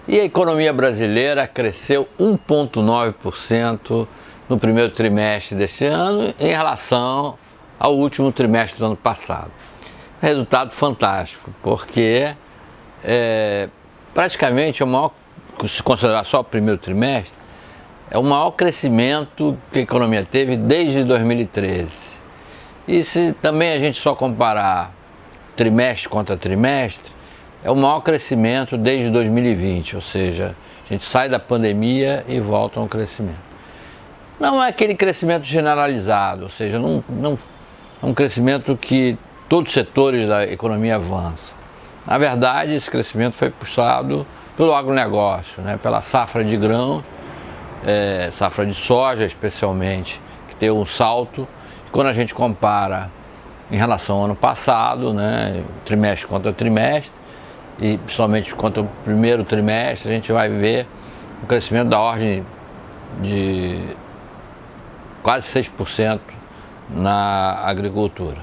E a economia brasileira cresceu 1,9% no primeiro trimestre deste ano em relação ao último trimestre do ano passado. Resultado fantástico, porque praticamente o maior, se considerar só o primeiro trimestre, é o maior crescimento que a economia teve desde 2013. E se também a gente só comparar trimestre contra trimestre, é o maior crescimento desde 2020, ou seja, a gente sai da pandemia e volta a um crescimento. Não é aquele crescimento generalizado, ou seja, não é um crescimento que todos os setores da economia avançam. Na verdade, esse crescimento foi puxado pelo agronegócio, né, pela safra de grãos, safra de soja especialmente, que teve um salto. Quando a gente compara em relação ao ano passado, né, trimestre contra trimestre, e principalmente contra o primeiro trimestre, a gente vai ver um crescimento da ordem de quase 6% na agricultura.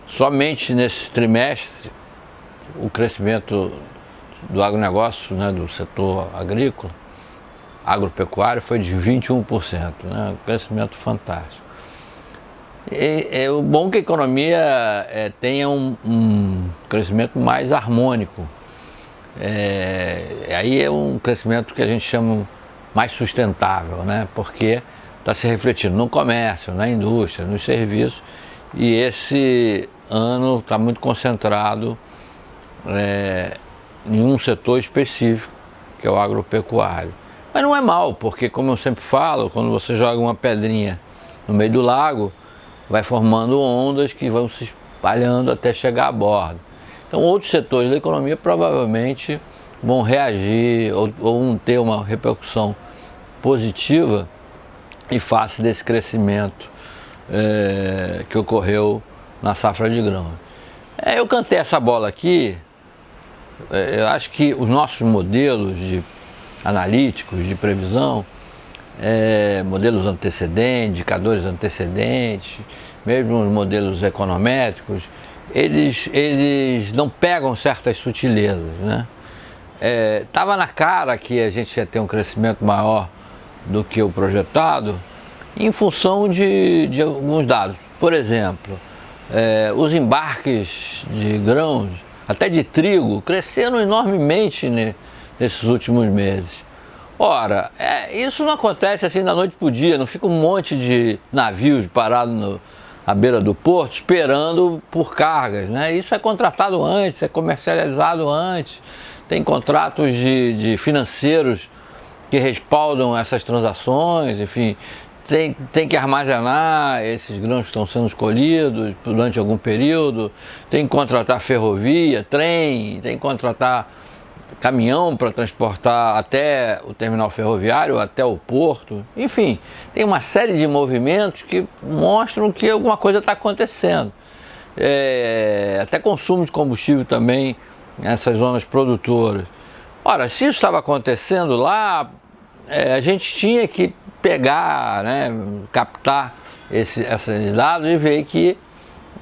Somente nesse trimestre, o crescimento do agronegócio, né, do setor agrícola, agropecuário, foi de 21%, né, um crescimento fantástico. É o bom que a economia tenha um crescimento mais harmônico. Aí é um crescimento que a gente chama mais sustentável, né? Porque está se refletindo no comércio, na indústria, nos serviços, e esse ano está muito concentrado em um setor específico, que é o agropecuário. Mas não é mal, porque, como eu sempre falo, quando você joga uma pedrinha no meio do lago, vai formando ondas que vão se espalhando até chegar à borda. Então, outros setores da economia provavelmente vão reagir ou vão ter uma repercussão positiva em face desse crescimento que ocorreu na safra de grãos. Eu cantei essa bola aqui, eu acho que os nossos modelos analíticos de previsão, modelos antecedentes, indicadores antecedentes, mesmo os modelos econométricos, eles não pegam certas sutilezas, né? Tava na cara que a gente ia ter um crescimento maior do que o projetado em função de alguns dados. Por exemplo, os embarques de grãos, até de trigo, cresceram enormemente nesses últimos meses. Ora, isso não acontece assim da noite para o dia, não fica um monte de navios parados à beira do porto esperando por cargas, né? Isso é contratado antes, é comercializado antes, tem contratos de financeiros que respaldam essas transações, enfim, tem que armazenar esses grãos que estão sendo escolhidos durante algum período, tem que contratar ferrovia, trem, tem que contratar caminhão para transportar até o terminal ferroviário, até o porto, enfim, tem uma série de movimentos que mostram que alguma coisa está acontecendo. Até consumo de combustível também nessas zonas produtoras. Ora, se isso estava acontecendo lá, a gente tinha que pegar, né, captar esses dados e ver que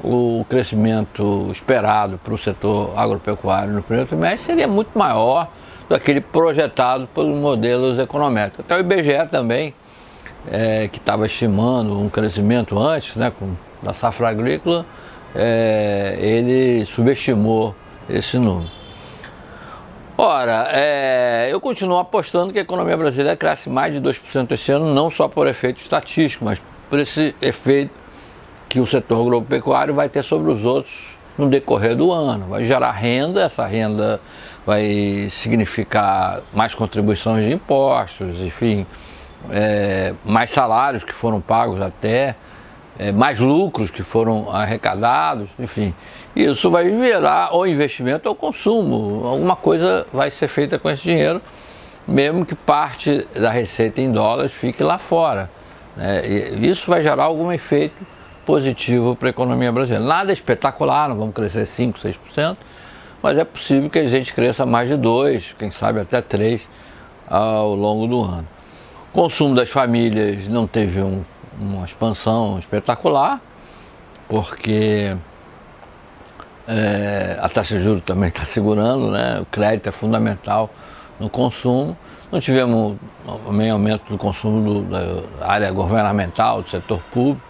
o crescimento esperado para o setor agropecuário no primeiro trimestre seria muito maior do que aquele projetado pelos modelos econométricos. Até o IBGE também, que estava estimando um crescimento antes, né, da safra agrícola, ele subestimou esse número. Ora, eu continuo apostando que a economia brasileira cresce mais de 2% esse ano, não só por efeito estatístico, mas por esse efeito que o setor agropecuário vai ter sobre os outros no decorrer do ano. Vai gerar renda, essa renda vai significar mais contribuições de impostos, enfim, mais salários que foram pagos até, mais lucros que foram arrecadados, enfim. Isso vai virar ou investimento ou consumo. Alguma coisa vai ser feita com esse dinheiro, mesmo que parte da receita em dólares fique lá fora. Isso vai gerar algum efeito positivo para a economia brasileira. Nada espetacular, não vamos crescer 5%, 6%, mas é possível que a gente cresça mais de 2%, quem sabe até 3% ao longo do ano. O consumo das famílias não teve uma expansão espetacular, porque a taxa de juros também está segurando, né? O crédito é fundamental no consumo, não tivemos também aumento do consumo da área governamental, do setor público,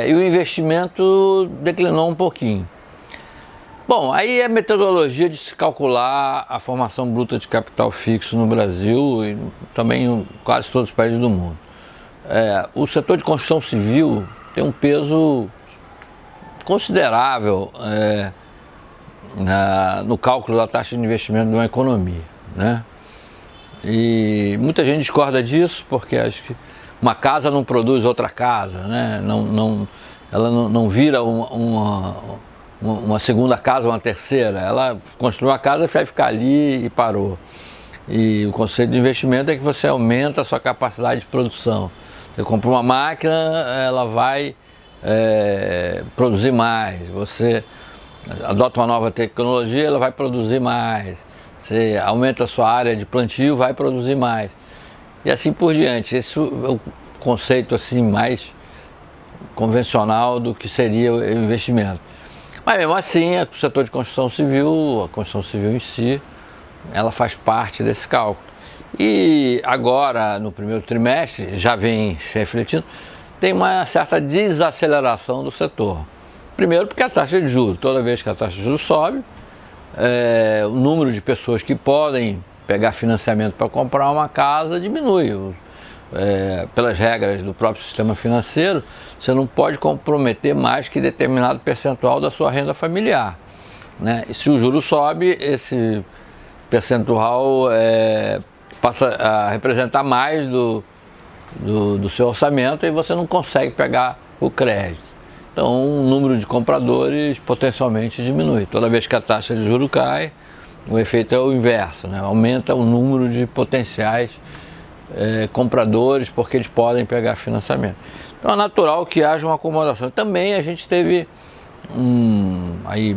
e o investimento declinou um pouquinho. Bom, aí é a metodologia de se calcular a formação bruta de capital fixo no Brasil e também em quase todos os países do mundo. O setor de construção civil tem um peso considerável no cálculo da taxa de investimento de uma economia, né? E muita gente discorda disso porque acha que uma casa não produz outra casa, né? Ela não vira uma segunda casa, uma terceira. Ela construiu uma casa e vai ficar ali e parou. E o conceito de investimento é que você aumenta a sua capacidade de produção. Você compra uma máquina, ela vai produzir mais. Você adota uma nova tecnologia, ela vai produzir mais. Você aumenta a sua área de plantio, vai produzir mais. E assim por diante. Esse é o conceito assim, mais convencional do que seria o investimento. Mas mesmo assim, o setor de construção civil, a construção civil em si, ela faz parte desse cálculo. E agora, no primeiro trimestre, já vem se refletindo, tem uma certa desaceleração do setor. Primeiro porque a taxa de juros, toda vez que a taxa de juros sobe, o número de pessoas que podem pegar financiamento para comprar uma casa diminui. Pelas regras do próprio sistema financeiro, você não pode comprometer mais que determinado percentual da sua renda familiar, né? E se o juro sobe, esse percentual passa a representar mais do seu orçamento e você não consegue pegar o crédito. Então o número de compradores potencialmente diminui. Toda vez que a taxa de juros cai, o efeito é o inverso, né? Aumenta o número de potenciais compradores porque eles podem pegar financiamento. Então é natural que haja uma acomodação. Também a gente teve, aí,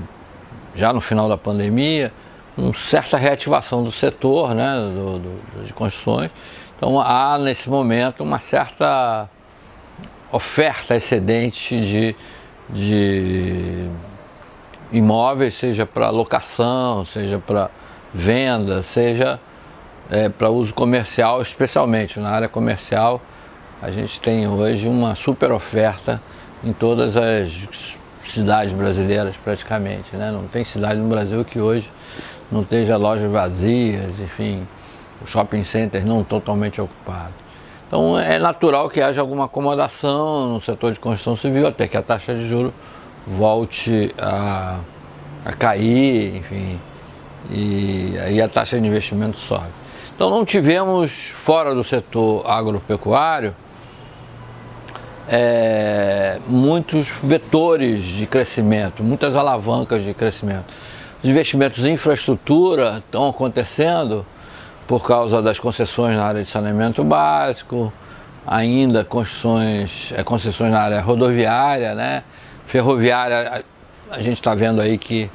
já no final da pandemia, uma certa reativação do setor, né, de construções. Então há nesse momento uma certa oferta excedente de imóveis, seja para locação, seja para venda, seja para uso comercial, especialmente na área comercial. A gente tem hoje uma super oferta em todas as cidades brasileiras praticamente, né? Não tem cidade no Brasil que hoje não esteja lojas vazias, enfim, os shopping centers não totalmente ocupados. Então é natural que haja alguma acomodação no setor de construção civil até que a taxa de juros volte a cair, enfim, e aí a taxa de investimento sobe. Então não tivemos, fora do setor agropecuário, muitos vetores de crescimento, muitas alavancas de crescimento. Os investimentos em infraestrutura estão acontecendo por causa das concessões na área de saneamento básico, ainda concessões na área rodoviária, né? Ferroviária, a gente está vendo aí que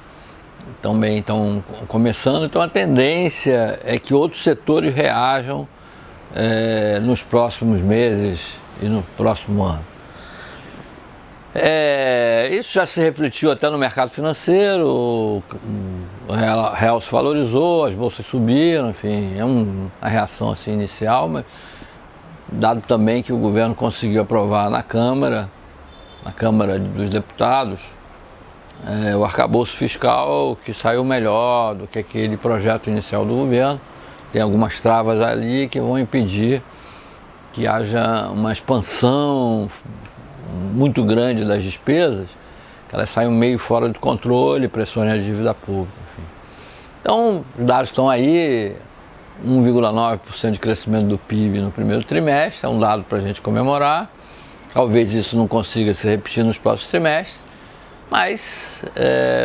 também estão começando, então a tendência é que outros setores reajam nos próximos meses e no próximo ano. Isso já se refletiu até no mercado financeiro, o real se valorizou, as bolsas subiram, enfim, é uma reação assim inicial, mas dado também que o governo conseguiu aprovar na Câmara dos Deputados, o arcabouço fiscal que saiu melhor do que aquele projeto inicial do governo. Tem algumas travas ali que vão impedir que haja uma expansão muito grande das despesas, que elas saiam meio fora de controle, pressionem a dívida pública. Enfim. Então, os dados estão aí, 1,9% de crescimento do PIB no primeiro trimestre, é um dado para a gente comemorar. Talvez isso não consiga se repetir nos próximos trimestres, mas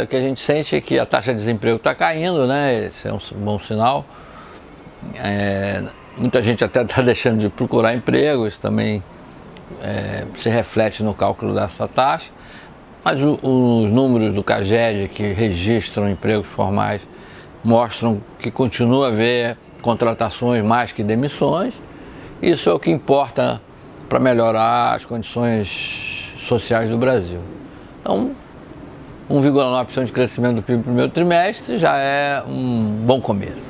o que a gente sente é que a taxa de desemprego está caindo, né? Esse é um bom sinal. Muita gente até está deixando de procurar emprego, isso também se reflete no cálculo dessa taxa, mas os números do CAGED que registram empregos formais mostram que continua a haver contratações mais que demissões. Isso é o que importa para melhorar as condições sociais do Brasil. Então, 1,9% de crescimento do PIB no primeiro trimestre já é um bom começo.